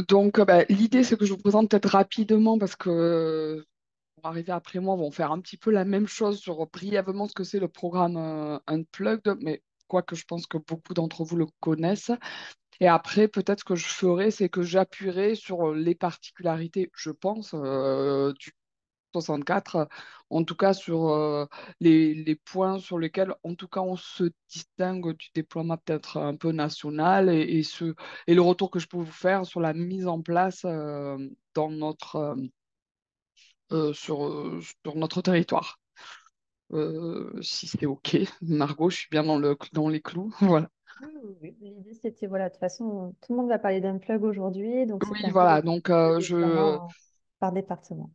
Donc, bah, l'idée, c'est que je vous présente peut-être rapidement parce que pour arriver après moi, vont faire un petit peu la même chose sur brièvement ce que c'est le programme Unplugged, mais quoique je pense que beaucoup d'entre vous le connaissent. Et après, peut-être ce que je ferai, c'est que j'appuierai sur les particularités, je pense, du 64, en tout cas sur les points sur lesquels, en tout cas, on se distingue du déploiement peut-être un peu national et le retour que je peux vous faire sur la mise en place dans sur notre territoire. Si c'est OK, Margot, je suis bien dans les clous. Voilà. Oui, oui, oui. L'idée, c'était, voilà, de toute façon, tout le monde va parler d'un plug aujourd'hui, donc Oui, c'était un peu voilà. Donc, le déploiement par département.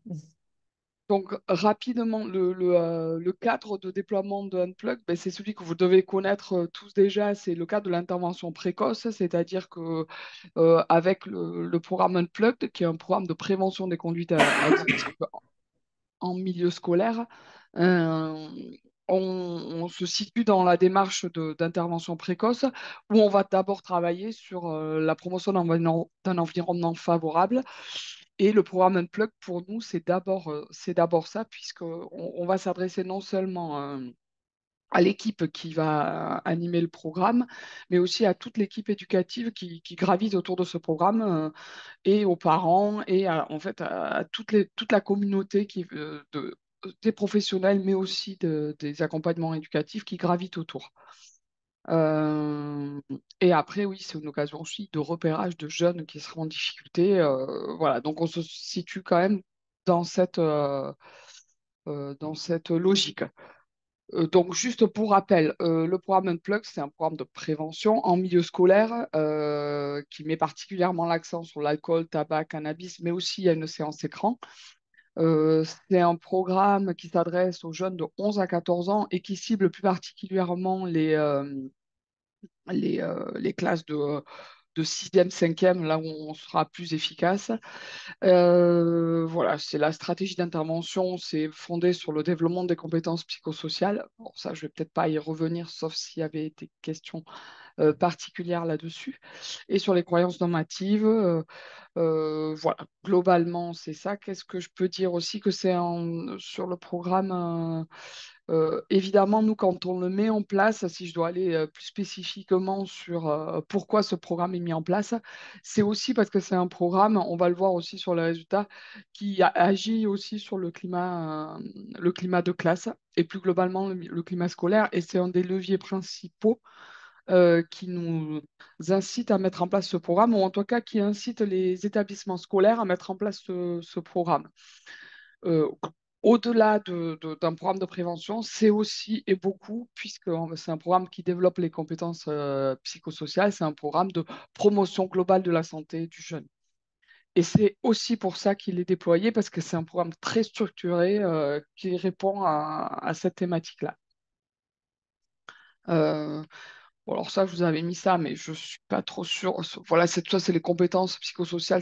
donc rapidement, le cadre de déploiement de Unplug, ben, c'est celui que vous devez connaître tous déjà, c'est le cadre de l'intervention précoce, c'est-à-dire que avec le programme Unplugged, qui est un programme de prévention des conduites addictives en milieu scolaire, euh, on se situe dans la démarche d'intervention précoce où on va d'abord travailler sur la promotion d'un environnement favorable. Et le programme Unplug, pour nous, c'est d'abord ça, puisqu'on on va s'adresser non seulement à l'équipe qui va animer le programme, mais aussi à toute l'équipe éducative qui gravite autour de ce programme, et aux parents, et en fait à toute la communauté des professionnels, mais aussi des accompagnements éducatifs qui gravitent autour. Euh, et après, oui, c'est une occasion aussi de repérage de jeunes qui seront en difficulté. Voilà, donc on se situe quand même dans dans cette logique. Donc, juste pour rappel, le programme Unplug, c'est un programme de prévention en milieu scolaire qui met particulièrement l'accent sur l'alcool, tabac, cannabis, mais aussi il y a une séance écran. C'est un programme qui s'adresse aux jeunes de 11 à 14 ans et qui cible plus particulièrement les classes de 6e, 5e, là où on sera plus efficace. Voilà, c'est la stratégie d'intervention, c'est fondé sur le développement des compétences psychosociales. Bon, ça, je vais peut-être pas y revenir, sauf s'il y avait été question particulière là-dessus. Et sur les croyances normatives, voilà, globalement, c'est ça. Qu'est-ce que je peux dire aussi que sur le programme évidemment, nous, quand on le met en place, si je dois aller plus spécifiquement sur pourquoi ce programme est mis en place, c'est aussi parce que c'est un programme, on va le voir aussi sur les résultats, qui agit aussi sur le climat de classe et plus globalement le climat scolaire. Et c'est un des leviers principaux qui nous incite à mettre en place ce programme, ou en tout cas qui incite les établissements scolaires à mettre en place ce programme. Euh, Au-delà d'un programme de prévention, c'est aussi et beaucoup, puisque c'est un programme qui développe les compétences psychosociales, c'est un programme de promotion globale de la santé du jeune. Et c'est aussi pour ça qu'il est déployé, parce que c'est un programme très structuré qui répond à cette thématique-là. Euh, Bon, alors ça, je vous avais mis ça, mais je suis pas trop sûre. Voilà, ça, c'est les compétences psychosociales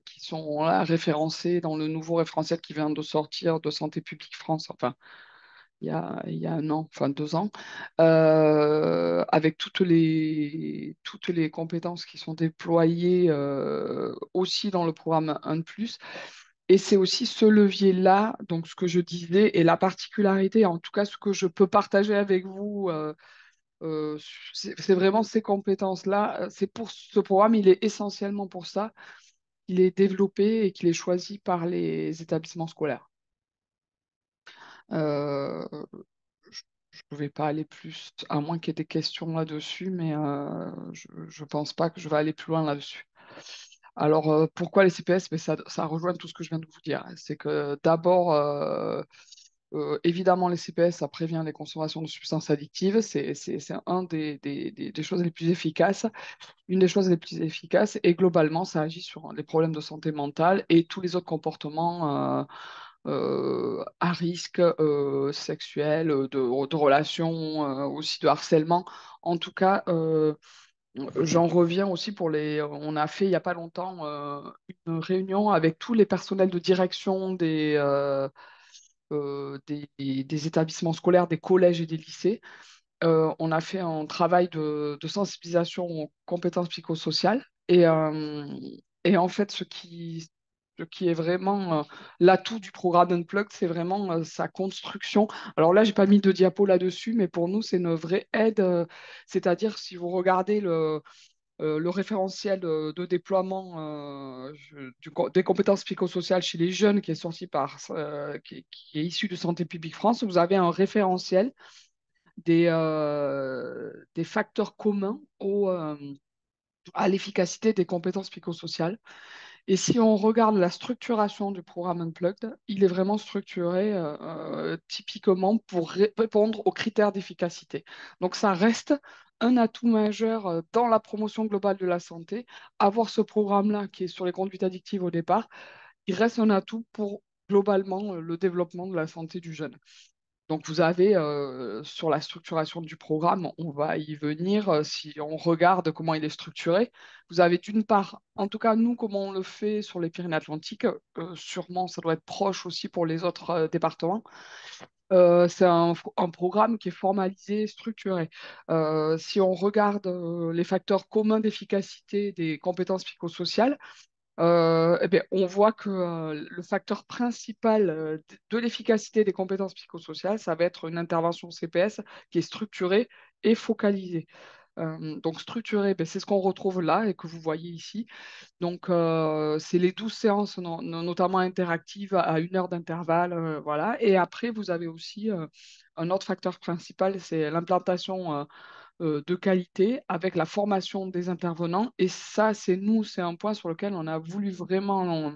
qui sont là référencées dans le nouveau référentiel qui vient de sortir de Santé publique France, enfin, il y a un an, enfin 2 ans, avec toutes les compétences qui sont déployées aussi dans le programme 1 de plus. Et c'est aussi ce levier-là, donc ce que je disais, et la particularité, en tout cas ce que je peux partager avec vous. Euh, c'est vraiment ces compétences-là. C'est pour ce programme, il est essentiellement pour ça qu'il est développé et qu'il est choisi par les établissements scolaires. Euh, je ne vais pas aller plus, à moins qu'il y ait des questions là-dessus, mais je ne pense pas que je vais aller plus loin là-dessus. Alors, pourquoi les CPS? Mais ça rejoint tout ce que je viens de vous dire. C'est que d'abord, évidemment, les CPS, ça prévient les consommations de substances addictives. C'est un des choses les plus efficaces, une des choses les plus efficaces. Et globalement, ça agit sur les problèmes de santé mentale et tous les autres comportements à risque sexuel, de relations, aussi de harcèlement. En tout cas, j'en reviens aussi pour les. On a fait il n'y a pas longtemps une réunion avec tous les personnels de direction des établissements scolaires, des collèges et des lycées. On a fait un travail de sensibilisation aux compétences psychosociales. Et Et en fait, ce qui est vraiment l'atout du programme Unplugged, c'est vraiment sa construction. Alors là, j'ai pas mis de diapo là-dessus, mais pour nous, c'est une vraie aide. C'est-à-dire, si vous regardez le référentiel de déploiement des compétences psychosociales chez les jeunes qui est sorti qui est issu de Santé publique France, vous avez un référentiel des facteurs communs à l'efficacité des compétences psychosociales. Et si on regarde la structuration du programme Unplugged, il est vraiment structuré typiquement pour répondre aux critères d'efficacité. Donc ça reste un atout majeur dans la promotion globale de la santé. Avoir ce programme-là qui est sur les conduites addictives au départ, il reste un atout pour globalement le développement de la santé du jeune. Donc, vous avez sur la structuration du programme, on va y venir si on regarde comment il est structuré. Vous avez d'une part, en tout cas nous, comment on le fait sur les Pyrénées-Atlantiques, sûrement ça doit être proche aussi pour les autres départements. C'est un programme qui est formalisé, structuré. Si on regarde les facteurs communs d'efficacité des compétences psychosociales, eh bien, on voit que le facteur principal de l'efficacité des compétences psychosociales, ça va être une intervention CPS qui est structurée et focalisée. Donc structurée, ben, c'est ce qu'on retrouve là et que vous voyez ici. Donc c'est les 12 séances, notamment interactives à 1 heure d'intervalle. Voilà. Et après, vous avez aussi un autre facteur principal, c'est l'implantation de qualité avec la formation des intervenants. Et ça, c'est un point sur lequel on a voulu vraiment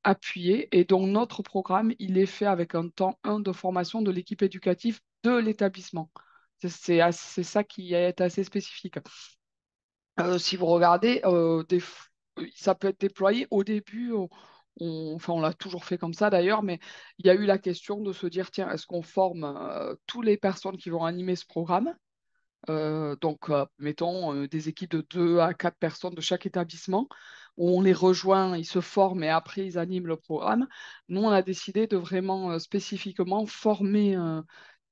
appuyer. Et donc, notre programme, il est fait avec un temps 1 de formation de l'équipe éducative de l'établissement. C'est ça qui est assez spécifique. Si vous regardez, ça peut être déployé au début. Enfin, on l'a toujours fait comme ça d'ailleurs, mais il y a eu la question de se dire, tiens, est-ce qu'on forme toutes les personnes qui vont animer ce programme? Donc, mettons des équipes de 2 à 4 personnes de chaque établissement, où on les rejoint, ils se forment et après ils animent le programme. Nous, on a décidé de vraiment spécifiquement former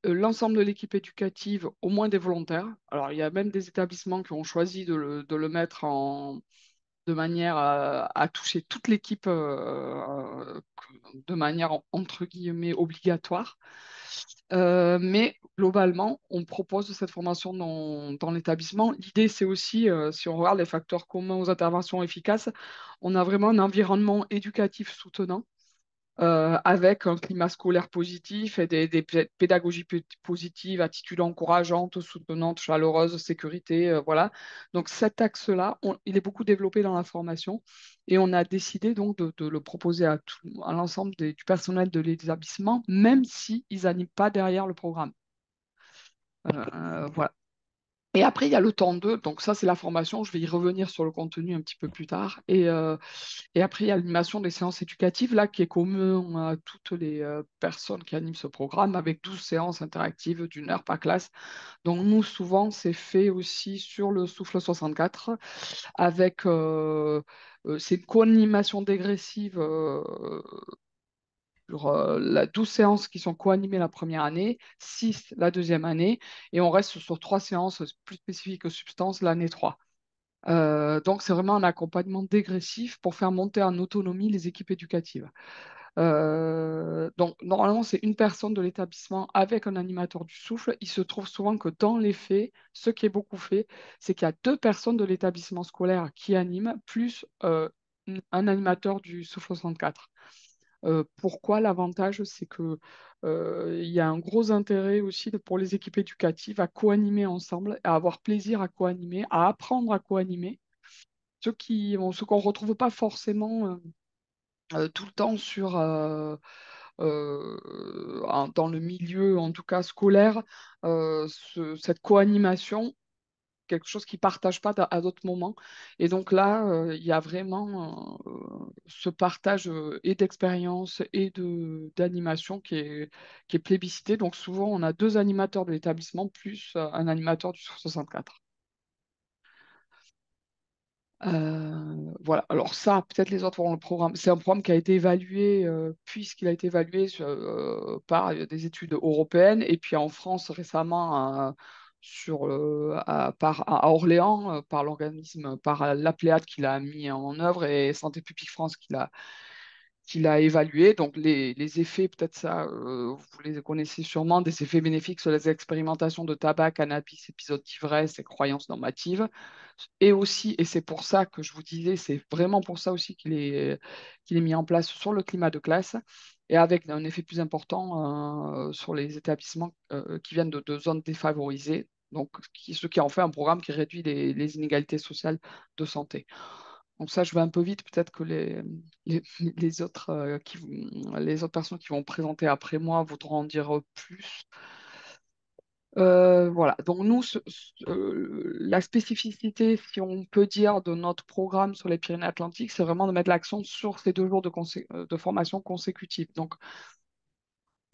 l'ensemble de l'équipe éducative, au moins des volontaires. Alors, il y a même des établissements qui ont choisi de le mettre de manière à toucher toute l'équipe de manière entre guillemets obligatoire. Mais globalement, on propose cette formation dans l'établissement. L'idée, c'est aussi, si on regarde les facteurs communs aux interventions efficaces, on a vraiment un environnement éducatif soutenant avec un climat scolaire positif et des pédagogies positives, attitudes encourageantes, soutenantes, chaleureuses, sécurité, voilà. Donc cet axe-là, il est beaucoup développé dans la formation et on a décidé donc de le proposer à l'ensemble du personnel de l'établissement, même s'ils n'animent pas derrière le programme. Voilà. Et après, il y a le temps 2, donc ça c'est la formation, je vais y revenir sur le contenu un petit peu plus tard. Et après, il y a l'animation des séances éducatives, là, qui est commun à toutes les personnes qui animent ce programme, avec 12 séances interactives d'1 heure par classe. Donc nous, souvent, c'est fait aussi sur le souffle 64, avec, c'est une co-animation dégressive sur 12 séances qui sont co-animées la première année, 6 la deuxième année, et on reste sur 3 séances plus spécifiques aux substances l'année 3. Donc, c'est vraiment un accompagnement dégressif pour faire monter en autonomie les équipes éducatives. Donc, normalement, c'est une personne de l'établissement avec un animateur du souffle. Il se trouve souvent que dans les faits, ce qui est beaucoup fait, c'est qu'il y a 2 personnes de l'établissement scolaire qui animent, plus un animateur du souffle 64. Pourquoi l'avantage, c'est que il y a un gros intérêt aussi pour les équipes éducatives à co-animer ensemble, à avoir plaisir à co-animer, à apprendre à co-animer, ce qu'on ne retrouve pas forcément tout le temps dans le milieu, en tout cas scolaire, cette co-animation, quelque chose qu'ils ne partagent pas à d'autres moments. Et donc là, il y a vraiment ce partage et d'expérience et d'animation qui est plébiscité. Donc souvent, on a 2 animateurs de l'établissement plus un animateur du 64. Voilà, alors ça, peut-être les autres auront le programme. C'est un programme qui a été évalué, puisqu'il a été évalué par des études européennes, et puis en France récemment à Orléans, par l'organisme, par l'Apléade qui l'a mis en œuvre et Santé publique France qui l'a évalué. Donc les effets, peut-être ça, vous les connaissez sûrement, des effets bénéfiques sur les expérimentations de tabac, cannabis, épisodes d'ivresse et croyances normatives. Et aussi, et c'est pour ça que je vous disais, c'est vraiment pour ça aussi qu'il est mis en place sur le climat de classe et avec un effet plus important sur les établissements qui viennent de zones défavorisées. Donc, ce qui en fait un programme qui réduit les inégalités sociales de santé. Donc ça, je vais un peu vite, peut-être que les autres, les autres personnes qui vont présenter après moi voudront en dire plus. Voilà, donc nous, la spécificité, si on peut dire, de notre programme sur les Pyrénées-Atlantiques, c'est vraiment de mettre l'accent sur ces 2 jours de formation consécutive. Donc,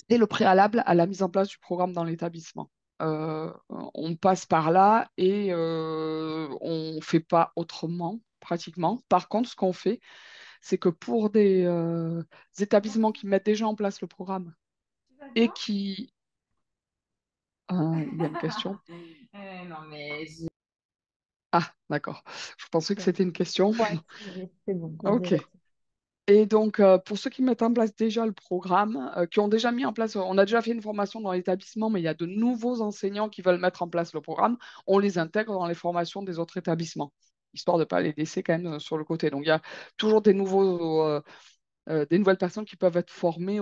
c'est le préalable à la mise en place du programme dans l'établissement. On passe par là et on ne fait pas autrement, pratiquement. Par contre, ce qu'on fait, c'est que pour des établissements qui mettent déjà en place le programme Tu vas et bien? qui... il y a une question. Non, mais Ah, d'accord. Je pensais que bon. c'était une question. Ouais, c'est bon, vas-y, Ok. vas-y. Et donc, pour ceux qui mettent en place déjà le programme, qui ont déjà mis en place, on a déjà fait une formation dans l'établissement, mais il y a de nouveaux enseignants qui veulent mettre en place le programme, on les intègre dans les formations des autres établissements, histoire de ne pas les laisser quand même sur le côté. Donc, il y a toujours des nouvelles personnes qui peuvent être formées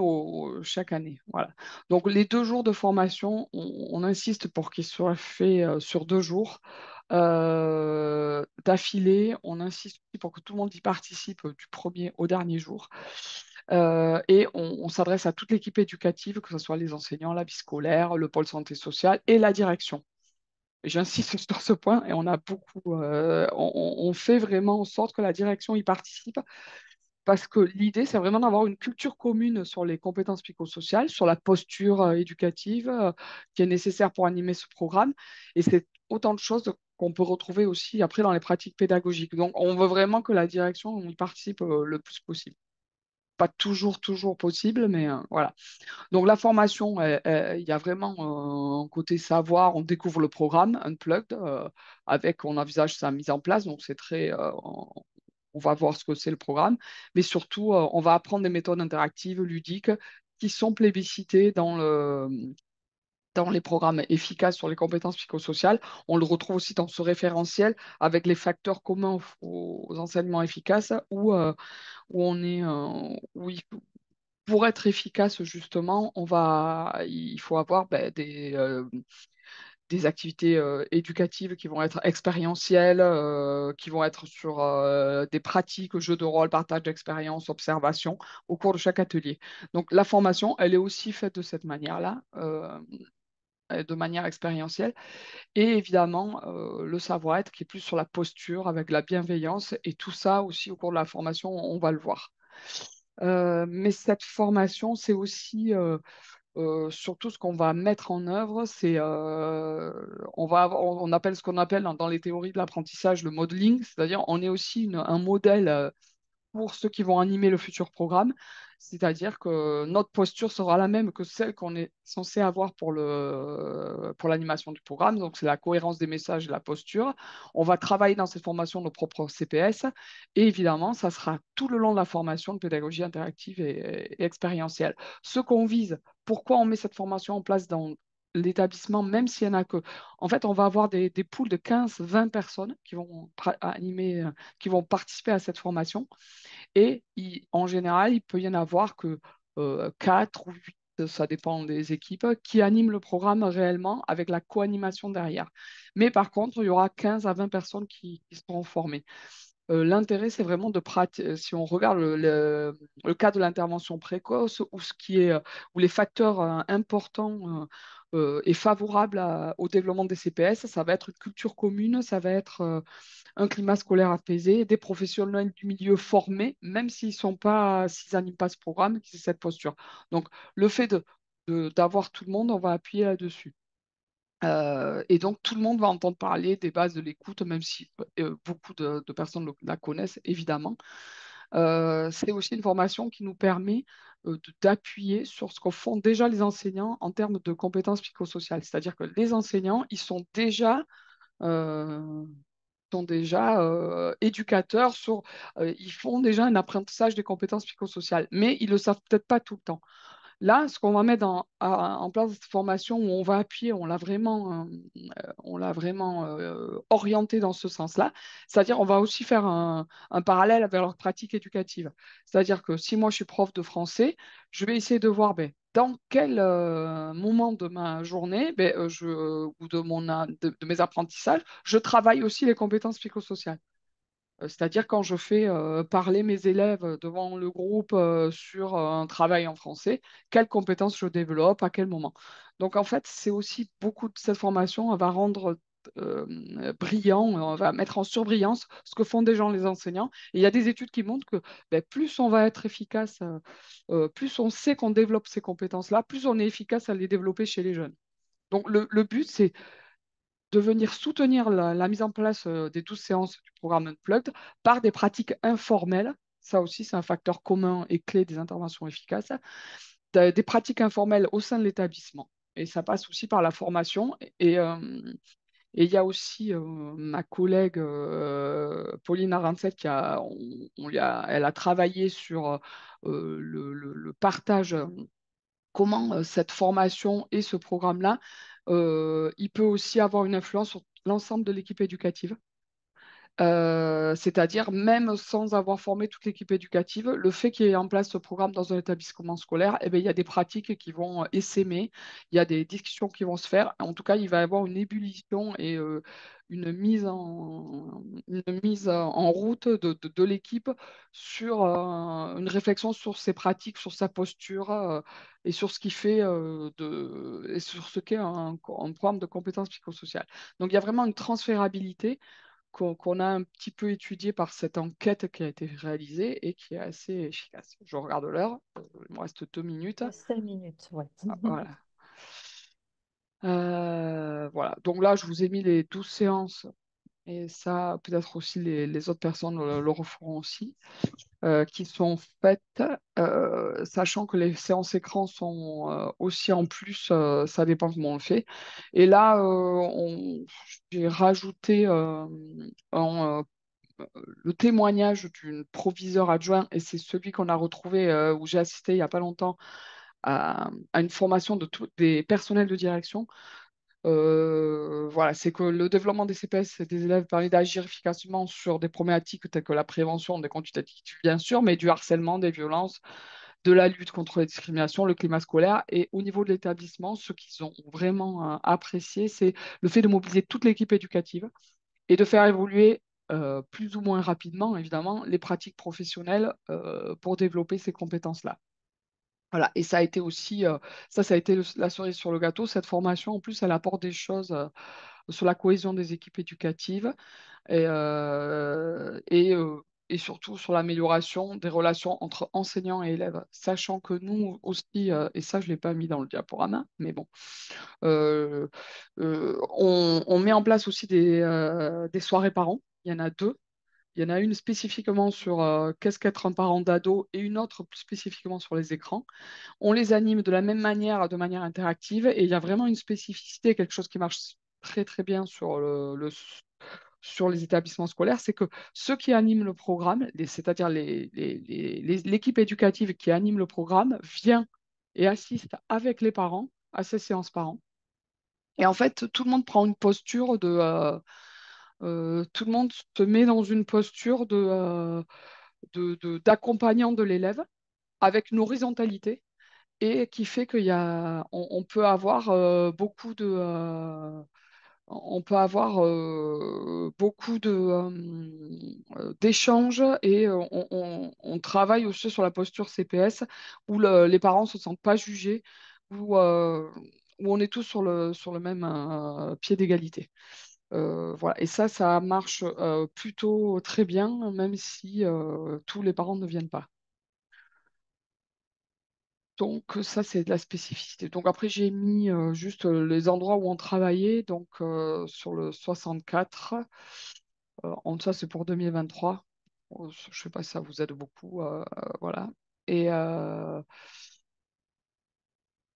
chaque année. Voilà. Donc, les 2 jours de formation, on insiste pour qu'ils soient faits sur 2 jours d'affilée. On insiste aussi pour que tout le monde y participe du premier au dernier jour. Et on s'adresse à toute l'équipe éducative, que ce soit les enseignants, la vie scolaire, le pôle santé sociale et la direction. Et j'insiste sur ce point et on a beaucoup, on fait vraiment en sorte que la direction y participe parce que l'idée, c'est vraiment d'avoir une culture commune sur les compétences psychosociales, sur la posture éducative qui est nécessaire pour animer ce programme. Et c'est autant de choses qu'on peut retrouver aussi après dans les pratiques pédagogiques. Donc, on veut vraiment que la direction y participe le plus possible. Pas toujours, toujours possible, mais voilà. Donc, la formation, il y a vraiment un côté savoir. On découvre le programme Unplugged, on envisage sa mise en place. Donc, c'est très, on va voir ce que c'est le programme, mais surtout, on va apprendre des méthodes interactives, ludiques, qui sont plébiscitées dans les programmes efficaces sur les compétences psychosociales. On le retrouve aussi dans ce référentiel avec les facteurs communs aux enseignements efficaces où on est, pour être efficace, justement, il faut avoir des activités éducatives qui vont être expérientielles, qui vont être sur des pratiques, jeux de rôle, partage d'expériences, observation au cours de chaque atelier. Donc la formation, elle est aussi faite de cette manière-là, de manière expérientielle. Et évidemment, le savoir-être qui est plus sur la posture, avec la bienveillance, et tout ça aussi au cours de la formation, on va le voir. Mais cette formation, c'est aussi surtout ce qu'on va mettre en œuvre, on appelle ce qu'on appelle dans les théories de l'apprentissage le modeling, c'est-à-dire on est aussi un modèle pour ceux qui vont animer le futur programme, c'est-à-dire que notre posture sera la même que celle qu'on est censé avoir pour l'animation du programme, donc c'est la cohérence des messages et la posture. On va travailler dans cette formation nos propres CPS et évidemment, ça sera tout le long de la formation de pédagogie interactive et expérientielle. Ce qu'on vise, pourquoi on met cette formation en place dans l'établissement, même s'il y en a que... En fait, on va avoir des poules de 15-20 personnes qui vont animer, qui vont participer à cette formation. Et en général, il peut y en avoir que 4 ou 8, ça dépend des équipes, qui animent le programme réellement avec la co-animation derrière. Mais par contre, il y aura 15 à 20 personnes qui seront formées. L'intérêt, c'est vraiment de pratiquer. Si on regarde le cas de l'intervention précoce, où les facteurs importants et favorables au développement des CPS, ça va être une culture commune, ça va être un climat scolaire apaisé, des professionnels du milieu formés, même s'ils n'animent pas ce programme, qui c'est cette posture. Donc, le fait d'avoir tout le monde, on va appuyer là-dessus. Et donc, tout le monde va entendre parler des bases de l'écoute, même si beaucoup de personnes la connaissent, évidemment. C'est aussi une formation qui nous permet d'appuyer sur ce que font déjà les enseignants en termes de compétences psychosociales. C'est-à-dire que les enseignants, ils euh, sont déjà éducateurs ils font déjà un apprentissage des compétences psychosociales, mais ils ne le savent peut-être pas tout le temps. Là, ce qu'on va mettre en place cette formation où on va appuyer, on l'a vraiment orienté dans ce sens-là. C'est-à-dire, on va aussi faire un parallèle avec leur pratique éducative. C'est-à-dire que si moi je suis prof de français, je vais essayer de voir ben, dans quel moment de ma journée ou de mes apprentissages, je travaille aussi les compétences psychosociales. C'est-à-dire quand je fais parler mes élèves devant le groupe sur un travail en français, quelles compétences je développe, à quel moment. Donc en fait, c'est aussi beaucoup de cette formation, elle va rendre brillant, on va mettre en surbrillance ce que font déjà les enseignants. Et il y a des études qui montrent que ben, plus on va être efficace, plus on sait qu'on développe ces compétences-là, plus on est efficace à les développer chez les jeunes. Donc le but, c'est de venir soutenir la mise en place des 12 séances du programme Unplugged par des pratiques informelles. Ça aussi, c'est un facteur commun et clé des interventions efficaces. Des pratiques informelles au sein de l'établissement. Et ça passe aussi par la formation. Et il y a aussi ma collègue Pauline Arancet elle a travaillé sur le partage comment cette formation et ce programme-là, il peut aussi avoir une influence sur l'ensemble de l'équipe éducative. C'est-à-dire, même sans avoir formé toute l'équipe éducative, le fait qu'il y ait en place ce programme dans un établissement scolaire, eh bien, il y a des pratiques qui vont essaimer, il y a des discussions qui vont se faire. En tout cas, il va y avoir une ébullition et une mise en route de l'équipe sur une réflexion sur ses pratiques, sur sa posture et sur ce qui fait et sur ce qu'est un programme de compétences psychosociales. Donc, il y a vraiment une transférabilité qu'on a un petit peu étudié par cette enquête qui a été réalisée et qui est assez efficace. Je regarde l'heure, il me reste 2 minutes. 5 minutes, ouais. Voilà. Voilà. Donc là, je vous ai mis les 12 séances et ça, peut-être aussi les autres personnes le referont aussi, qui sont faites, sachant que les séances écran sont aussi en plus, ça dépend comment on le fait. Et là, j'ai rajouté en le témoignage d'une proviseure adjoint, et c'est celui qu'on a retrouvé où j'ai assisté il n'y a pas longtemps à une formation des personnels de direction. Voilà, c'est que le développement des CPS et des élèves permet d'agir efficacement sur des problématiques telles que la prévention des conduites addictives, bien sûr, mais du harcèlement, des violences, de la lutte contre les discriminations, le climat scolaire. Et au niveau de l'établissement, ce qu'ils ont vraiment apprécié, c'est le fait de mobiliser toute l'équipe éducative et de faire évoluer plus ou moins rapidement, évidemment, les pratiques professionnelles pour développer ces compétences-là. Voilà, et ça a été aussi, ça a été la cerise sur le gâteau. Cette formation, en plus, elle apporte des choses sur la cohésion des équipes éducatives et, euh, et, euh, et surtout sur l'amélioration des relations entre enseignants et élèves. Sachant que nous aussi, et ça, je ne l'ai pas mis dans le diaporama, mais bon, euh, on met en place aussi des soirées parents. Il y en a deux. Il y en a une spécifiquement sur qu'est-ce qu'être un parent d'ado et une autre plus spécifiquement sur les écrans. On les anime de la même manière, de manière interactive, et il y a vraiment une spécificité, quelque chose qui marche très très bien sur les établissements scolaires, c'est que ceux qui animent le programme, c'est-à-dire l'équipe éducative qui anime le programme, vient et assiste avec les parents à ces séances parents. Et en fait, tout le monde prend une posture tout le monde se met dans une posture d'accompagnant de l'élève avec une horizontalité et qui fait on peut avoir on peut avoir beaucoup d'échanges et on travaille aussi sur la posture CPS où les parents ne se sentent pas jugés, où, euh, où on est tous sur le même pied d'égalité. Voilà. Et ça marche plutôt très bien, même si tous les parents ne viennent pas. Donc ça, c'est de la spécificité. Donc après, j'ai mis juste les endroits où on travaillait. Donc sur le 64, ça, c'est pour 2023. Je ne sais pas si ça vous aide beaucoup. Voilà. Et, euh,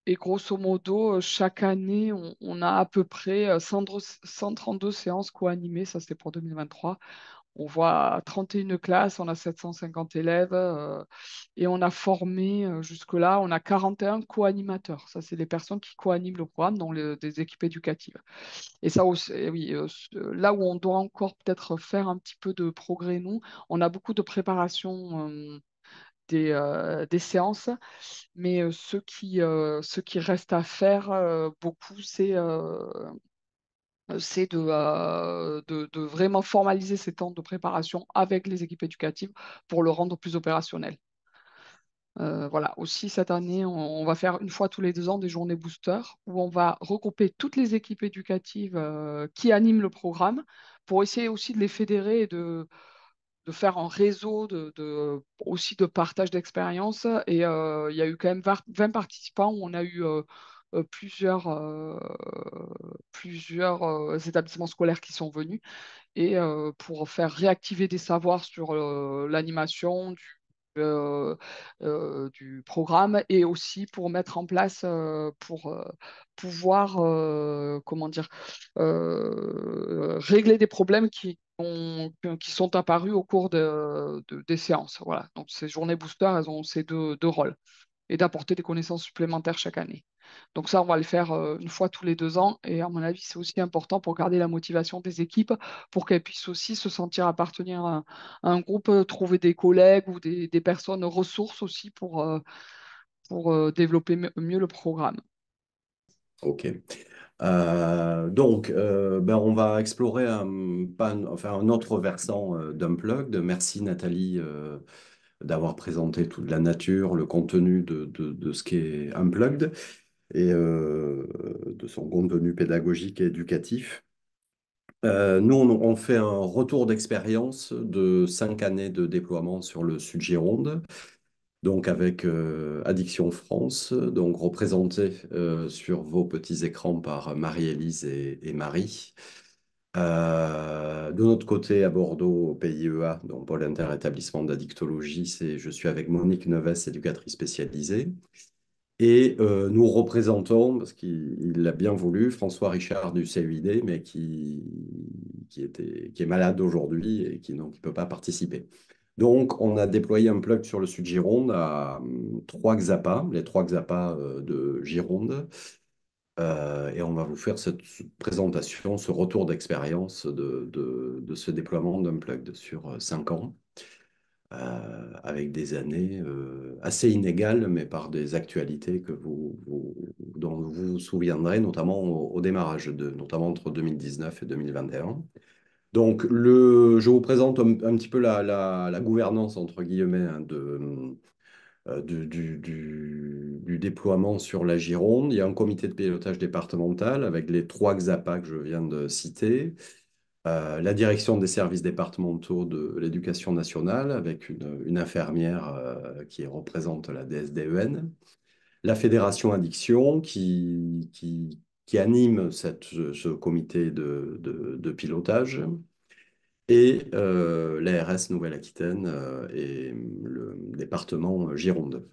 et grosso modo, chaque année, on a à peu près 132 séances co-animées. Ça, c'était pour 2023. On voit 31 classes, on a 750 élèves et on a formé jusque-là, on a 41 co-animateurs. Ça, c'est les personnes qui co-animent le programme dans des équipes éducatives. Et ça aussi, oui, là où on doit encore peut-être faire un petit peu de progrès, nous, on a beaucoup de préparation des séances, mais ce qui reste à faire beaucoup, c'est de vraiment formaliser ces temps de préparation avec les équipes éducatives pour le rendre plus opérationnel. Voilà. Aussi, cette année, on va faire une fois tous les 2 ans des journées booster où on va regrouper toutes les équipes éducatives qui animent le programme pour essayer aussi de les fédérer et de faire un réseau aussi de partage d'expérience. Et il y a eu quand même 20 participants où on a eu plusieurs établissements scolaires qui sont venus et pour faire réactiver des savoirs sur l'animation du programme et aussi pour mettre en place, pour pouvoir, comment dire, régler des problèmes qui sont apparus au cours des séances. Voilà. Donc ces journées booster, elles ont ces deux rôles et d'apporter des connaissances supplémentaires chaque année. Donc ça, on va le faire une fois tous les 2 ans. Et à mon avis, c'est aussi important pour garder la motivation des équipes, pour qu'elles puissent aussi se sentir appartenir à un groupe, trouver des collègues ou des personnes ressources aussi pour développer mieux le programme. Ok. Donc, on va explorer enfin, un autre versant d'Unplugged. Merci Nathalie d'avoir présenté toute la nature, le contenu de ce qu'est Unplugged et de son contenu pédagogique et éducatif. Nous, on fait un retour d'expérience de 5 années de déploiement sur le Sud-Gironde, donc avec Addiction France, donc représenté sur vos petits écrans par Marie-Élise et Marie. De notre côté, à Bordeaux, au PIEA, donc Pôle Inter-Établissement d'addictologie, je suis avec Monique Neves, éducatrice spécialisée. Et nous représentons, parce qu'il l'a bien voulu, François Richard du CUID, mais qui est malade aujourd'hui et qui ne peut pas participer. Donc, on a déployé un plug sur le sud Gironde à 3 XAPA, les 3 XAPA de Gironde. Et on va vous faire cette présentation, ce retour d'expérience de ce déploiement d'Unplugged sur 5 ans, avec des années assez inégales, mais par des actualités dont vous vous souviendrez, notamment au démarrage, notamment entre 2019 et 2021. Donc, je vous présente un petit peu la gouvernance, entre guillemets, hein, du déploiement sur la Gironde. Il y a un comité de pilotage départemental avec les 3 XAPA que je viens de citer. La direction des services départementaux de l'éducation nationale avec une infirmière qui représente la DSDEN. La fédération Addiction qui anime ce comité de pilotage et l'ARS Nouvelle-Aquitaine et le département Gironde.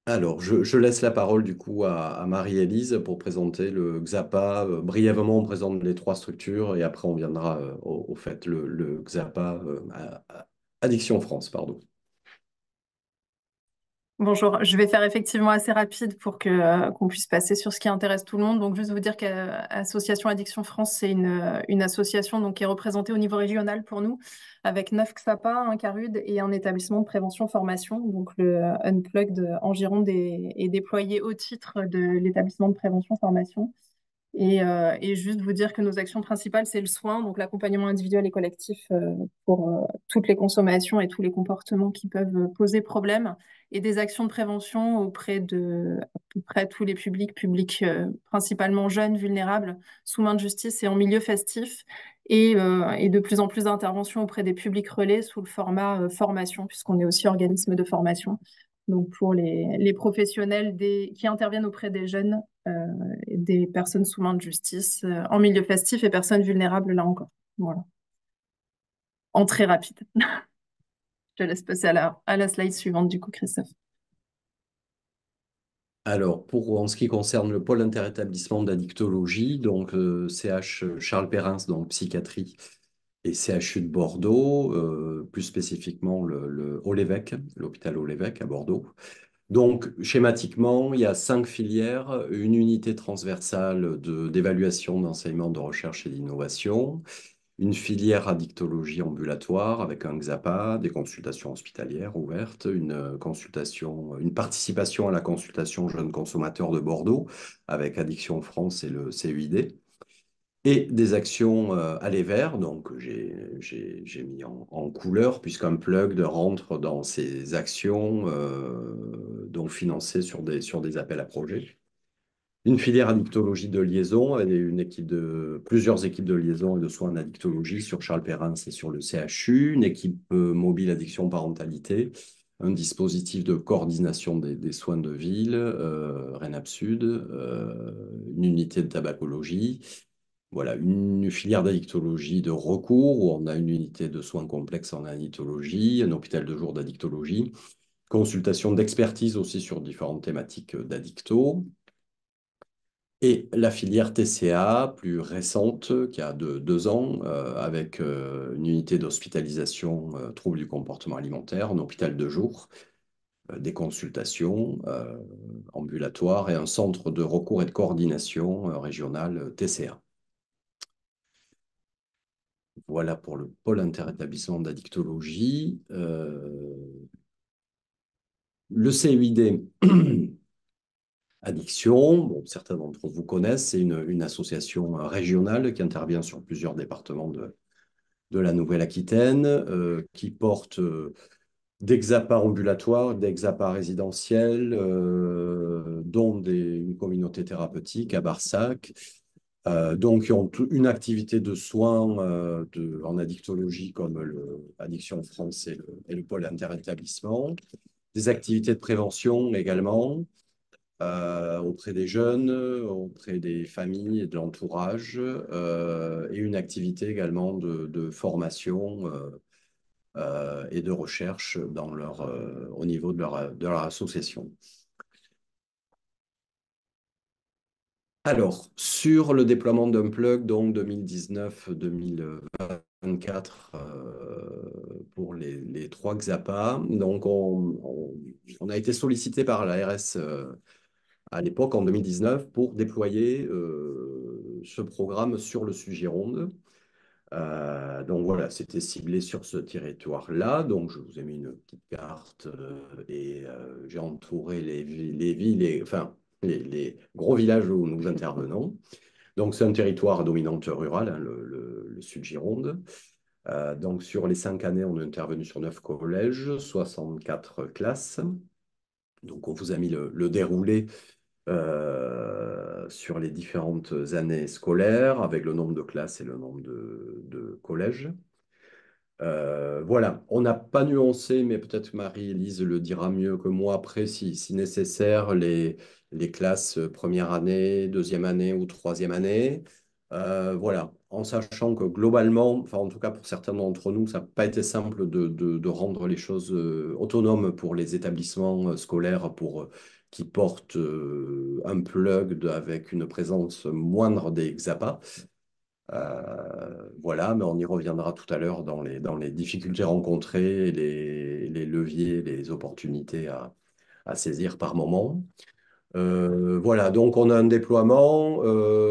Alors, je laisse la parole du coup à Marie-Élise pour présenter le XAPA. Brièvement, on présente les 3 structures et après on viendra au fait le XAPA Addiction France, pardon. Bonjour, je vais faire effectivement assez rapide pour qu'on puisse passer sur ce qui intéresse tout le monde. Donc, juste vous dire qu'Association Addiction France, c'est une association donc, qui est représentée au niveau régional pour nous, avec 9 XAPA, un CARUD et un établissement de prévention-formation. Donc, le Unplugged en Gironde est déployé au titre de l'établissement de prévention-formation. Et juste vous dire que nos actions principales, c'est le soin, donc l'accompagnement individuel et collectif pour toutes les consommations et tous les comportements qui peuvent poser problème, et des actions de prévention auprès de à peu près tous les publics principalement jeunes, vulnérables, sous main de justice et en milieu festif, et de plus en plus d'interventions auprès des publics relais sous le format formation, puisqu'on est aussi organisme de formation. Donc pour les professionnels qui interviennent auprès des jeunes, des personnes sous main de justice, en milieu festif et personnes vulnérables là encore. Voilà. en très rapide. Je te laisse passer à la slide suivante, du coup, Christophe. Alors, en ce qui concerne le pôle interétablissement d'addictologie, donc CH Charles Perrins, donc psychiatrie, et CHU de Bordeaux, plus spécifiquement le Haut-l'Évêque, l'hôpital Haut-l'Évêque à Bordeaux. Donc, schématiquement, il y a 5 filières, une unité transversale d'évaluation, d'enseignement, de recherche et d'innovation, une filière addictologie ambulatoire avec un XAPA, des consultations hospitalières ouvertes, une participation à la consultation jeunes consommateurs de Bordeaux avec Addiction France et le CEID, et des actions aller vers, donc j'ai mis en couleur, puisqu'un plug rentre dans ces actions donc financées sur des appels à projets. Une filière addictologie de liaison, avec plusieurs équipes de liaison et de soins en addictologie sur Charles Perrin et sur le CHU, une équipe mobile addiction parentalité, un dispositif de coordination des soins de ville, RENAP Sud, une unité de tabacologie, voilà, une filière d'addictologie de recours où on a une unité de soins complexes en addictologie, un hôpital de jour d'addictologie, consultation d'expertise aussi sur différentes thématiques d'addicto. Et la filière TCA, plus récente, qui a 2 ans, avec une unité d'hospitalisation troubles du comportement alimentaire, un hôpital de jour, des consultations ambulatoires et un centre de recours et de coordination régional TCA. Voilà pour le pôle interétablissement d'addictologie. Le CEID Addiction, bon, certains d'entre vous connaissent, c'est une association régionale qui intervient sur plusieurs départements de la Nouvelle-Aquitaine, qui porte des XAPA ambulatoires, des XAPA résidentiels, dont une communauté thérapeutique à Barsac, donc, ils ont une activité de soins en addictologie comme Addiction France et le pôle interétablissement, des activités de prévention également auprès des jeunes, auprès des familles et de l'entourage, et une activité également de formation et de recherche au niveau de leur association. Alors, sur le déploiement d'Unplug, donc 2019-2024, pour les 3 XAPA, donc on a été sollicité par la RS à l'époque, en 2019, pour déployer ce programme sur le Sud-Gironde. Donc voilà, c'était ciblé sur ce territoire-là. Donc je vous ai mis une petite carte et j'ai entouré les villes, enfin les gros villages où nous intervenons. Donc c'est un territoire à dominante rurale, hein, le Sud-Gironde. Donc sur les 5 années, on est intervenu sur 9 collèges, 64 classes. Donc on vous a mis le déroulé sur les différentes années scolaires, avec le nombre de classes et le nombre de collèges. Voilà, on n'a pas nuancé, mais peut-être Marie-Élise le dira mieux que moi après, si nécessaire, les classes première année, deuxième année ou troisième année. Voilà, en sachant que globalement, enfin en tout cas pour certains d'entre nous, ça n'a pas été simple de rendre les choses autonomes pour les établissements scolaires qui portent un plug avec une présence moindre des XAPA. Voilà, mais on y reviendra tout à l'heure dans les difficultés rencontrées, les leviers, les opportunités à saisir par moment. Voilà, donc on a un déploiement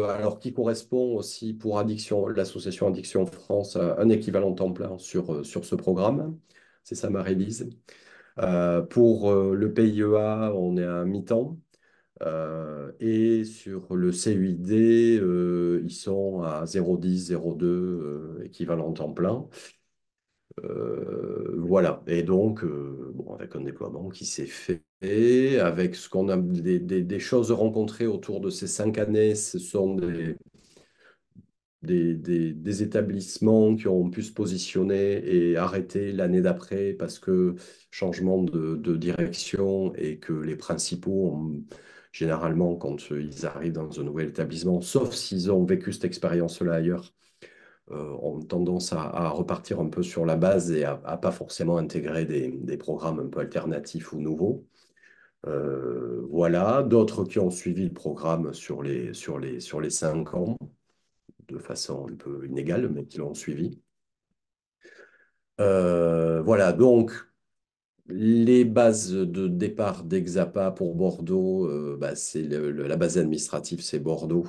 alors qui correspond aussi pour l'association Addiction France à un équivalent temps plein sur ce programme. C'est ça, Marie-Lise. Pour le PIEA, on est à mi-temps. Et sur le CUID, ils sont à 0,10, 0,2 équivalent temps plein. Voilà. Et donc, bon, avec un déploiement qui s'est fait, avec ce qu'on a des choses rencontrées autour de ces 5 années, ce sont des établissements qui ont pu se positionner et arrêter l'année d'après parce que changement de direction et que les principaux ont généralement, quand ils arrivent dans un nouvel établissement, sauf s'ils ont vécu cette expérience-là ailleurs, ont tendance à repartir un peu sur la base et à pas forcément intégrer des programmes un peu alternatifs ou nouveaux. Voilà, d'autres qui ont suivi le programme sur les 5 ans, de façon un peu inégale, mais qui l'ont suivi. Voilà, donc les bases de départ d'Exapa pour Bordeaux, bah, c'est la base administrative, c'est Bordeaux.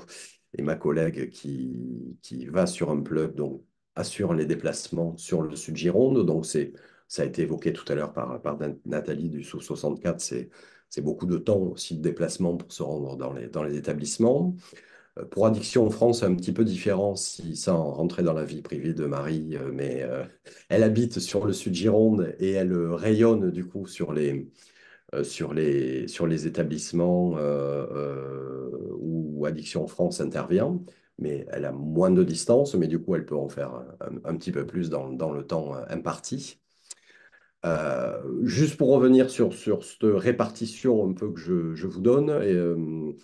Et ma collègue qui va sur un plug, donc assure les déplacements sur le sud Gironde. Donc ça a été évoqué tout à l'heure par Nathalie du sous 64. C'est beaucoup de temps aussi de déplacement pour se rendre dans les établissements. Pour Addiction France, c'est un petit peu différent sans rentrer dans la vie privée de Marie, mais elle habite sur le sud Gironde et elle rayonne du coup sur les établissements où Addiction France intervient. Mais elle a moins de distance, mais du coup, elle peut en faire un petit peu plus dans le temps imparti. Juste pour revenir sur cette répartition un peu que je vous donne,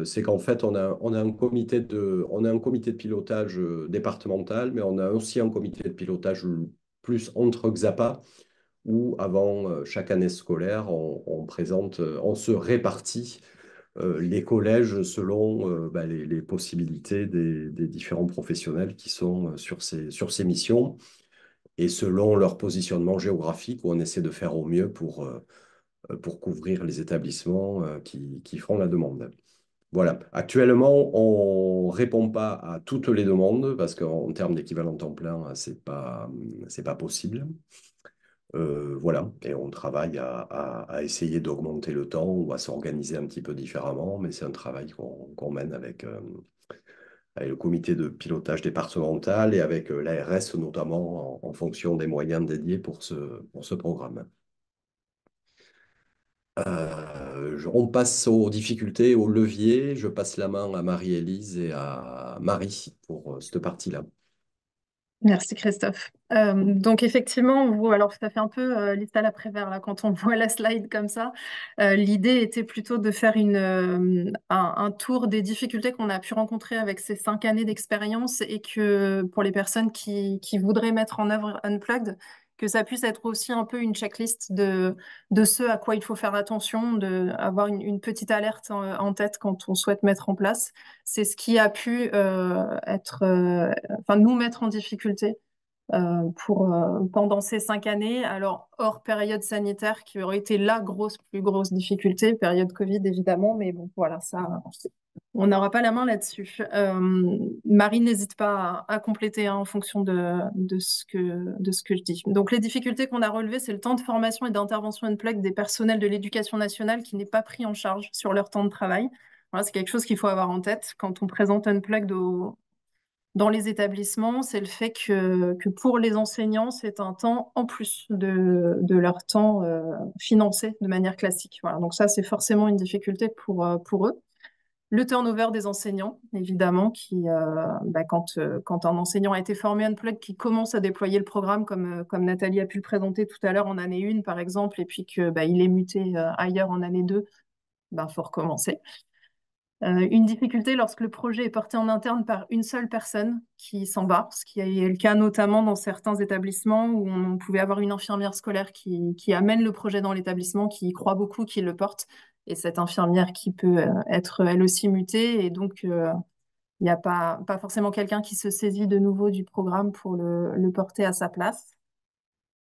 c'est qu'en fait, on a un comité de pilotage départemental, mais on a aussi un comité de pilotage plus entre XAPA, où avant chaque année scolaire, on se répartit les collèges selon bah, les possibilités des différents professionnels qui sont sur ces missions et selon leur positionnement géographique, où on essaie de faire au mieux pour couvrir les établissements qui font la demande. Voilà. Actuellement, on ne répond pas à toutes les demandes parce qu'en termes d'équivalent temps plein, c'est pas possible. Voilà. Et on travaille à essayer d'augmenter le temps ou à s'organiser un petit peu différemment, mais c'est un travail qu'on mène avec le comité de pilotage départemental et avec l'ARS notamment en fonction des moyens dédiés pour ce programme. On passe aux difficultés, aux leviers. Je passe la main à Marie-Élise et à Marie pour cette partie-là. Merci Christophe. Donc effectivement, alors ça fait un peu liste à l'après-vert là quand on voit la slide comme ça. L'idée était plutôt de faire un tour des difficultés qu'on a pu rencontrer avec ces 5 années d'expérience et que pour les personnes qui voudraient mettre en œuvre Unplugged, que ça puisse être aussi un peu une checklist de ce à quoi il faut faire attention, avoir une petite alerte en tête quand on souhaite mettre en place. C'est ce qui a pu nous mettre en difficulté pendant ces 5 années. Alors, hors période sanitaire, qui aurait été la plus grosse difficulté, période Covid évidemment, mais bon, voilà, ça, on n'aura pas la main là-dessus. Marie, n'hésite pas à compléter hein, en fonction de ce que je dis. Donc, les difficultés qu'on a relevées, c'est le temps de formation et d'intervention Unplugged des personnels de l'éducation nationale qui n'est pas pris en charge sur leur temps de travail. Voilà, c'est quelque chose qu'il faut avoir en tête quand on présente Unplugged dans les établissements, c'est le fait que pour les enseignants, c'est un temps en plus de leur temps financé de manière classique. Voilà, donc ça, c'est forcément une difficulté pour eux. Le turnover des enseignants, évidemment, quand un enseignant a été formé Unplugged, qui commence à déployer le programme, comme Nathalie a pu le présenter tout à l'heure en année 1, par exemple, et puis qu'il est muté ailleurs en année 2, faut recommencer. Une difficulté lorsque le projet est porté en interne par une seule personne qui s'en va, ce qui est le cas notamment dans certains établissements où on pouvait avoir une infirmière scolaire qui amène le projet dans l'établissement, qui y croit beaucoup, qui le porte, et cette infirmière qui peut être elle aussi mutée, et donc il n'y a pas forcément quelqu'un qui se saisit de nouveau du programme pour le porter à sa place.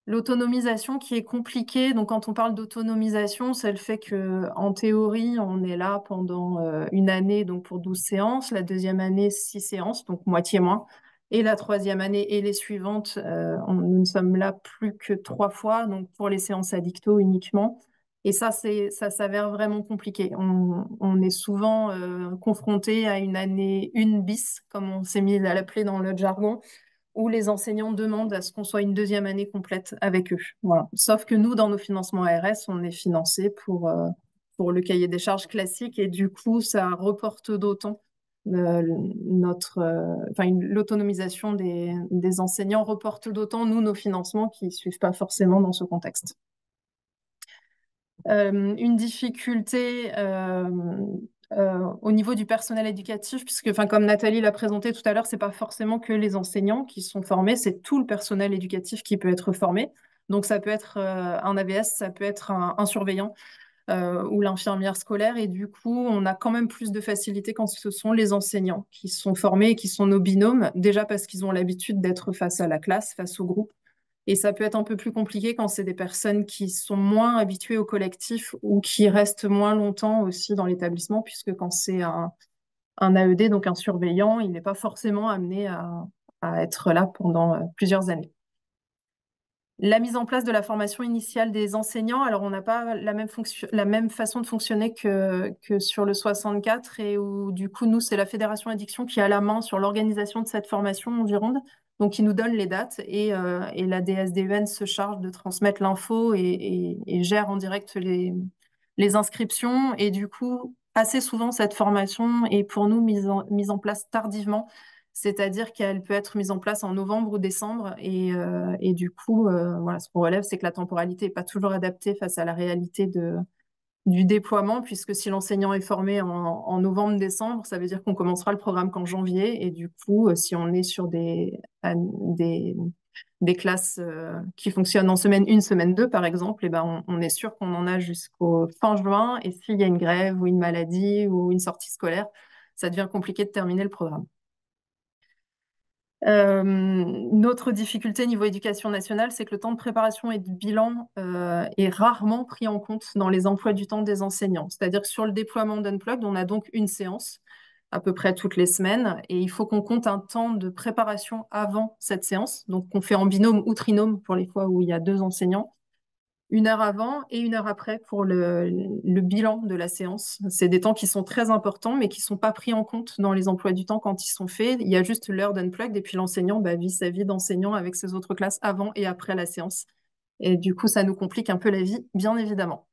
L'autonomisation qui est compliquée. Donc, quand on parle d'autonomisation, c'est le fait que, en théorie, on est là pendant une année, donc pour 12 séances. La deuxième année, 6 séances, donc moitié moins. Et la troisième année et les suivantes, nous ne sommes là plus que 3 fois, donc pour les séances addicto uniquement. Et ça s'avère vraiment compliqué. On est souvent confronté à une année 1 bis, comme on s'est mis à l'appeler dans le jargon, où les enseignants demandent à ce qu'on soit une deuxième année complète avec eux. Voilà. Sauf que nous, dans nos financements ARS, on est financé pour le cahier des charges classique et du coup, ça reporte d'autant l'autonomisation des enseignants reporte d'autant, nous, nos financements qui ne suivent pas forcément dans ce contexte. Une difficulté au niveau du personnel éducatif, puisque comme Nathalie l'a présenté tout à l'heure, c'est pas forcément que les enseignants qui sont formés, c'est tout le personnel éducatif qui peut être formé. Donc ça peut être un AVS, ça peut être un surveillant ou l'infirmière scolaire. Et du coup, on a quand même plus de facilité quand ce sont les enseignants qui sont formés et qui sont nos binômes, déjà parce qu'ils ont l'habitude d'être face à la classe, face au groupe. Et ça peut être un peu plus compliqué quand c'est des personnes qui sont moins habituées au collectif ou qui restent moins longtemps aussi dans l'établissement, puisque quand c'est un AED, donc un surveillant, il n'est pas forcément amené à être là pendant plusieurs années. La mise en place de la formation initiale des enseignants, alors on n'a pas la même façon de fonctionner que sur le 64 et où du coup nous c'est la Fédération Addiction qui a la main sur l'organisation de cette formation en Gironde, donc qui nous donne les dates et la DSDEN se charge de transmettre l'info et gère en direct les inscriptions et du coup assez souvent cette formation est pour nous mise en place tardivement. C'est-à-dire qu'elle peut être mise en place en novembre ou décembre. Et du coup, voilà, ce qu'on relève, c'est que la temporalité n'est pas toujours adaptée face à la réalité du déploiement, puisque si l'enseignant est formé en novembre-décembre, ça veut dire qu'on commencera le programme qu'en janvier. Et du coup, si on est sur des classes qui fonctionnent en semaine 1, semaine 2, par exemple, et ben on est sûr qu'on en a jusqu'au fin juin. Et s'il y a une grève ou une maladie ou une sortie scolaire, ça devient compliqué de terminer le programme. Une autre difficulté niveau éducation nationale, c'est que le temps de préparation et de bilan est rarement pris en compte dans les emplois du temps des enseignants. C'est-à-dire que sur le déploiement d'Unplugged, on a donc une séance à peu près toutes les semaines et il faut qu'on compte un temps de préparation avant cette séance. Donc, on fait en binôme ou trinôme pour les fois où il y a 2 enseignants. 1 heure avant et 1 heure après pour le bilan de la séance. C'est des temps qui sont très importants, mais qui ne sont pas pris en compte dans les emplois du temps quand ils sont faits. Il y a juste l'heure d'unplugged et puis l'enseignant vit sa vie d'enseignant avec ses autres classes avant et après la séance. Et du coup, ça nous complique un peu la vie, bien évidemment.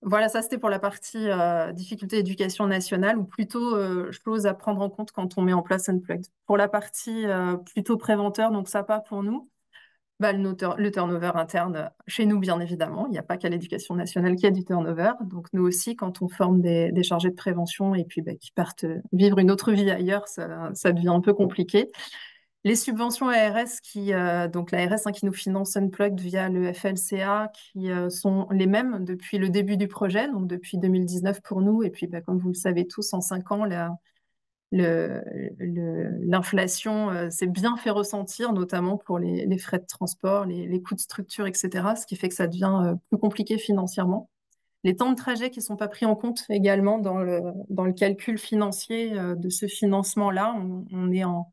Voilà, ça c'était pour la partie difficulté d'éducation nationale ou plutôt chose à prendre en compte quand on met en place Unplugged. Pour la partie plutôt préventeur, donc ça pas pour nous. Le turnover interne chez nous, bien évidemment. Il n'y a pas qu'à l'éducation nationale qu'il y a du turnover. Donc, nous aussi, quand on forme des chargés de prévention et puis qui partent vivre une autre vie ailleurs, ça devient un peu compliqué. Les subventions ARS, donc l'ARS qui nous finance Unplugged via le FLCA, qui sont les mêmes depuis le début du projet, donc depuis 2019 pour nous. Et puis, comme vous le savez tous, en 5 ans, l'inflation s'est bien fait ressentir, notamment pour les frais de transport, les coûts de structure, etc., ce qui fait que ça devient plus compliqué financièrement. Les temps de trajet qui ne sont pas pris en compte également dans le calcul financier de ce financement-là. On est en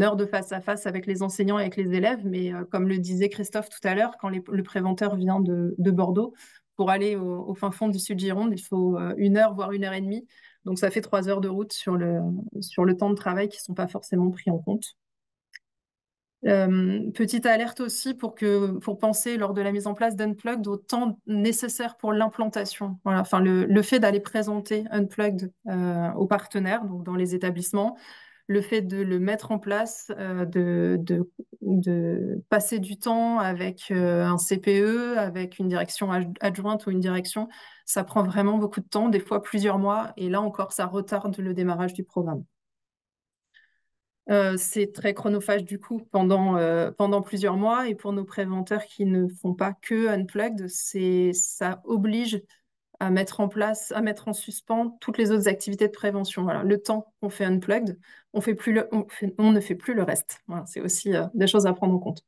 heure de face à face avec les enseignants et avec les élèves, mais comme le disait Christophe tout à l'heure, quand le préventeur vient de Bordeaux, pour aller au fin fond du Sud-Gironde, il faut 1 heure, voire 1 heure et demie. Donc, ça fait 3 heures de route sur le temps de travail qui ne sont pas forcément pris en compte. Petite alerte aussi pour penser lors de la mise en place d'Unplugged au temps nécessaire pour l'implantation. Voilà, enfin, le fait d'aller présenter Unplugged aux partenaires, donc dans les établissements, le fait de le mettre en place, de passer du temps avec un CPE, avec une direction adjointe ou une direction, ça prend vraiment beaucoup de temps, des fois plusieurs mois, et là encore, ça retarde le démarrage du programme. C'est très chronophage du coup pendant plusieurs mois et pour nos préventeurs qui ne font pas que Unplugged, ça oblige à mettre en suspens toutes les autres activités de prévention. Voilà. Le temps qu'on fait Unplugged, on ne fait plus le reste. Voilà, c'est aussi des choses à prendre en compte.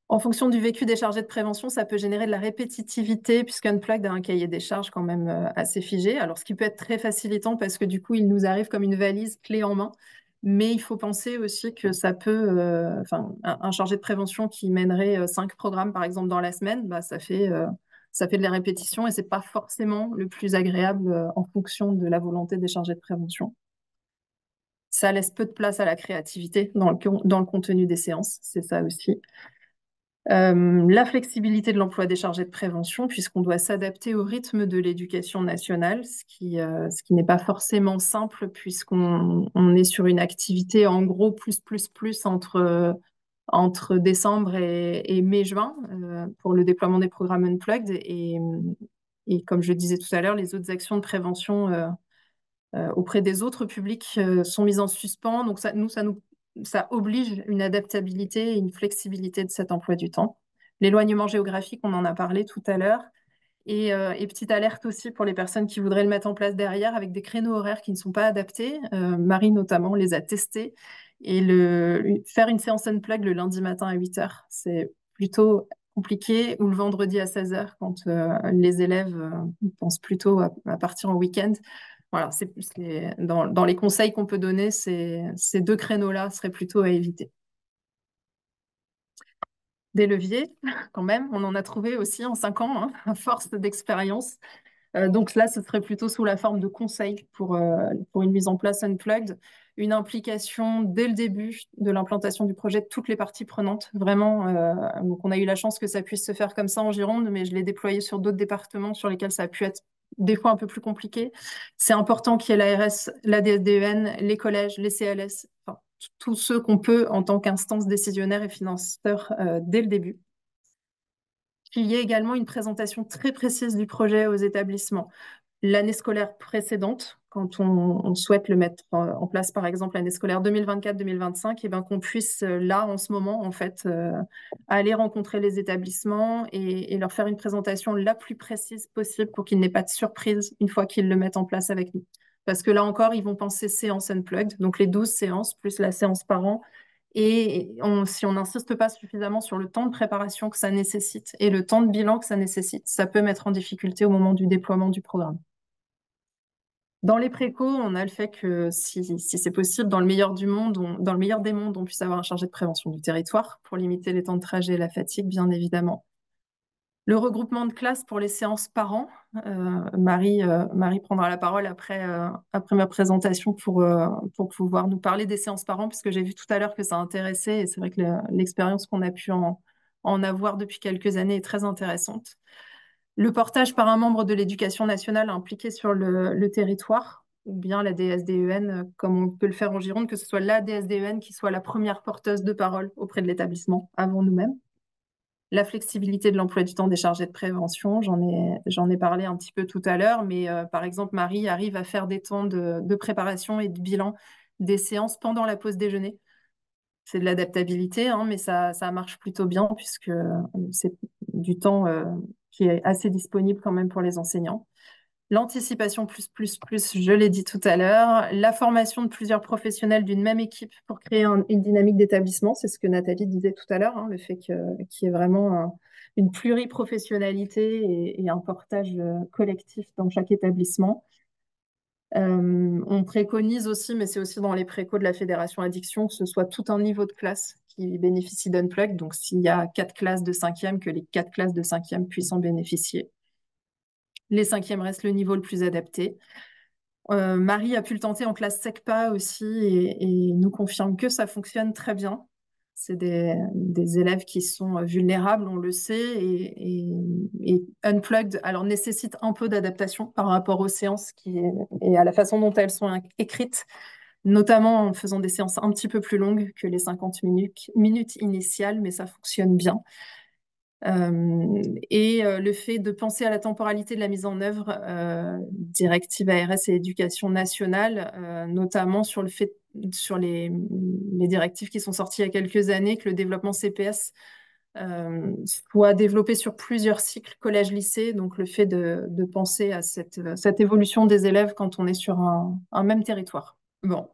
En fonction du vécu des chargés de prévention, ça peut générer de la répétitivité, puisqu'Unplugged a un cahier des charges quand même assez figé. Alors, ce qui peut être très facilitant parce que du coup, il nous arrive comme une valise clé en main. Mais il faut penser aussi que ça peut, un chargé de prévention qui mènerait 5 programmes, par exemple, dans la semaine, ça fait de la répétition et c'est pas forcément le plus agréable en fonction de la volonté des chargés de prévention. Ça laisse peu de place à la créativité dans le contenu des séances, c'est ça aussi. La flexibilité de l'emploi des chargés de prévention, puisqu'on doit s'adapter au rythme de l'éducation nationale, ce qui n'est pas forcément simple, puisqu'on est sur une activité en gros plus entre décembre et mai-juin pour le déploiement des programmes Unplugged. Et comme je disais tout à l'heure, les autres actions de prévention auprès des autres publics sont mises en suspens. Donc ça oblige une adaptabilité et une flexibilité de cet emploi du temps. L'éloignement géographique, on en a parlé tout à l'heure. Et petite alerte aussi pour les personnes qui voudraient le mettre en place derrière avec des créneaux horaires qui ne sont pas adaptés. Marie notamment les a testés. Et faire une séance unplug le lundi matin à 8 heures, c'est plutôt compliqué, ou le vendredi à 16 heures quand les élèves pensent plutôt à partir en week-end. Voilà, dans les conseils qu'on peut donner, ces deux créneaux-là seraient plutôt à éviter. Des leviers, quand même, on en a trouvé aussi en 5 ans, hein, à force d'expérience. Donc là, ce serait plutôt sous la forme de conseils pour une mise en place unplugged, une implication dès le début de l'implantation du projet de toutes les parties prenantes. Vraiment, donc on a eu la chance que ça puisse se faire comme ça en Gironde, mais je l'ai déployé sur d'autres départements sur lesquels ça a pu être des fois un peu plus compliqué. C'est important qu'il y ait l'ARS, la DSDEN, les collèges, les CLS, enfin, tous ceux qu'on peut en tant qu'instance décisionnaire et financeur dès le début. Qu'il y ait également une présentation très précise du projet aux établissements. L'année scolaire précédente, quand on souhaite le mettre en place, par exemple l'année scolaire 2024-2025, et ben qu'on puisse là, en ce moment, en fait, aller rencontrer les établissements et leur faire une présentation la plus précise possible pour qu'ils n'aient pas de surprise une fois qu'ils le mettent en place avec nous. Parce que là encore, ils vont penser séance unplugged, donc les 12 séances plus la séance par an. Et si on n'insiste pas suffisamment sur le temps de préparation que ça nécessite et le temps de bilan que ça nécessite, ça peut mettre en difficulté au moment du déploiement du programme. Dans les précos, on a le fait que si c'est possible, dans le meilleur des mondes, on puisse avoir un chargé de prévention du territoire pour limiter les temps de trajet et la fatigue, bien évidemment. Le regroupement de classes pour les séances par an. Marie prendra la parole après ma présentation pour pouvoir nous parler des séances par an, puisque j'ai vu tout à l'heure que ça intéressait, et c'est vrai que l'expérience qu'on a pu en avoir depuis quelques années est très intéressante. Le portage par un membre de l'éducation nationale impliqué sur le territoire, ou bien la DSDEN, comme on peut le faire en Gironde, que ce soit la DSDEN qui soit la première porteuse de parole auprès de l'établissement avant nous-mêmes. La flexibilité de l'emploi du temps des chargés de prévention, j'en ai parlé un petit peu tout à l'heure, mais par exemple, Marie arrive à faire des temps de préparation et de bilan des séances pendant la pause déjeuner. C'est de l'adaptabilité, hein, mais ça marche plutôt bien puisque c'est du temps qui est assez disponible quand même pour les enseignants. L'anticipation plus, je l'ai dit tout à l'heure. La formation de plusieurs professionnels d'une même équipe pour créer une dynamique d'établissement. C'est ce que Nathalie disait tout à l'heure, hein, le fait qu'il y ait vraiment une pluriprofessionnalité et un portage collectif dans chaque établissement. On préconise aussi, mais c'est aussi dans les précos de la Fédération Addiction, que ce soit tout un niveau de classe qui bénéficie d'Unplug. Donc, s'il y a 4 classes de 5e, que les 4 classes de 5e puissent en bénéficier. Les 5e restent le niveau le plus adapté. Marie a pu le tenter en classe SECPA aussi et nous confirme que ça fonctionne très bien. C'est des élèves qui sont vulnérables, on le sait, et Unplugged alors nécessite un peu d'adaptation par rapport aux séances et à la façon dont elles sont écrites, notamment en faisant des séances un petit peu plus longues que les 50 minutes initiales, mais ça fonctionne bien. Le fait de penser à la temporalité de la mise en œuvre, directive ARS et éducation nationale, notamment sur les directives qui sont sorties il y a quelques années, que le développement CPS soit développé sur plusieurs cycles collège-lycée, donc le fait de penser à cette évolution des élèves quand on est sur un même territoire. Bon,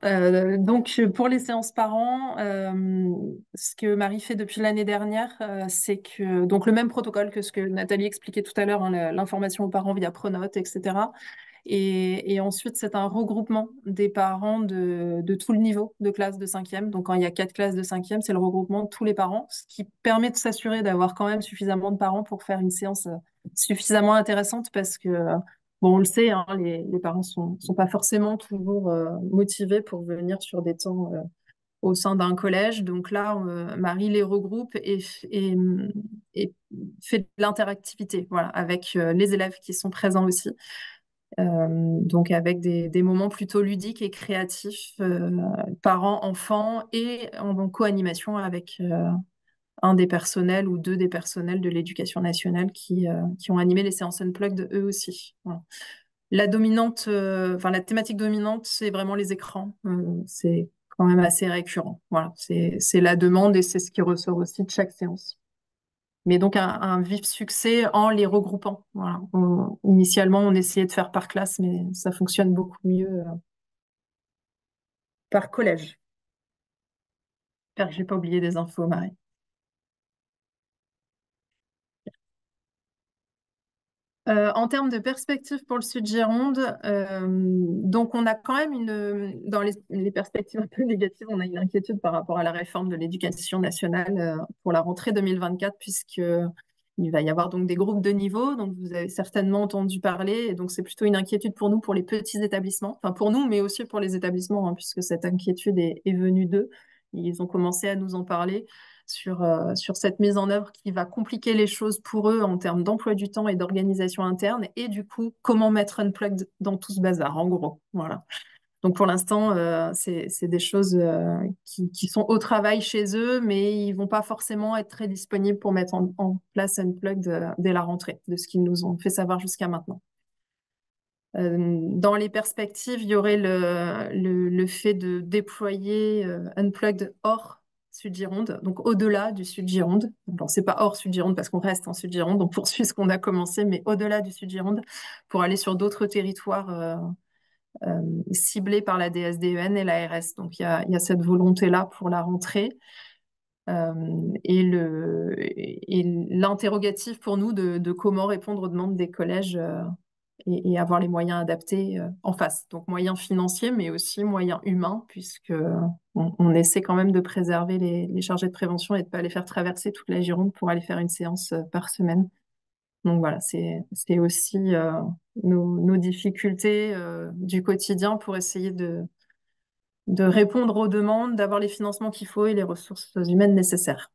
donc pour les séances par an, ce que Marie fait depuis l'année dernière, c'est que donc le même protocole que ce que Nathalie expliquait tout à l'heure, hein, l'information aux parents via Pronote, etc. Et ensuite, c'est un regroupement des parents de tout le niveau de classe de 5e. Donc quand il y a 4 classes de 5e, c'est le regroupement de tous les parents, ce qui permet de s'assurer d'avoir quand même suffisamment de parents pour faire une séance suffisamment intéressante parce que bon, on le sait, hein, les parents sont pas forcément toujours motivés pour venir sur des temps au sein d'un collège. Donc là, Marie les regroupe et fait de l'interactivité, voilà, avec les élèves qui sont présents aussi. Donc avec des moments plutôt ludiques et créatifs, parents, enfants, et en co-animation avec un des personnels ou 2 des personnels de l'éducation nationale qui ont animé les séances Unplugged eux aussi. Voilà. La dominante, la thématique dominante, c'est vraiment les écrans. C'est quand même assez récurrent. Voilà, c'est la demande et c'est ce qui ressort aussi de chaque séance. Mais donc un vif succès en les regroupant. Voilà. Initialement, on essayait de faire par classe, mais ça fonctionne beaucoup mieux par collège. J'espère que j'ai pas oublié des infos, Marie. En termes de perspectives pour le Sud-Gironde, donc on a quand même dans les perspectives un peu négatives, on a une inquiétude par rapport à la réforme de l'éducation nationale pour la rentrée 2024, puisque il va y avoir donc des groupes de niveau, donc vous avez certainement entendu parler, et donc c'est plutôt une inquiétude pour nous, pour les petits établissements, enfin pour nous, mais aussi pour les établissements, hein, puisque cette inquiétude est venue d'eux. Ils ont commencé à nous en parler sur cette mise en œuvre qui va compliquer les choses pour eux en termes d'emploi du temps et d'organisation interne. Et du coup, comment mettre Unplugged dans tout ce bazar, en gros. Voilà. Donc pour l'instant, c'est des choses qui sont au travail chez eux, mais ils vont pas forcément être très disponibles pour mettre en place Unplugged dès la rentrée, de ce qu'ils nous ont fait savoir jusqu'à maintenant. Dans les perspectives, il y aurait le fait de déployer Unplugged hors Sud-Gironde, donc au-delà du Sud-Gironde. Bon, c'est pas hors Sud-Gironde parce qu'on reste en Sud-Gironde, on poursuit ce qu'on a commencé, mais au-delà du Sud-Gironde pour aller sur d'autres territoires ciblés par la DSDEN et l'ARS. Donc il y a cette volonté-là pour la rentrée. Et l'interrogatif pour nous de comment répondre aux demandes des collèges et avoir les moyens adaptés en face. Donc moyens financiers, mais aussi moyens humains, puisque on essaie quand même de préserver les chargés de prévention et de ne pas les faire traverser toute la Gironde pour aller faire une séance par semaine. Donc voilà, c'est aussi nos difficultés du quotidien pour essayer de répondre aux demandes, d'avoir les financements qu'il faut et les ressources humaines nécessaires.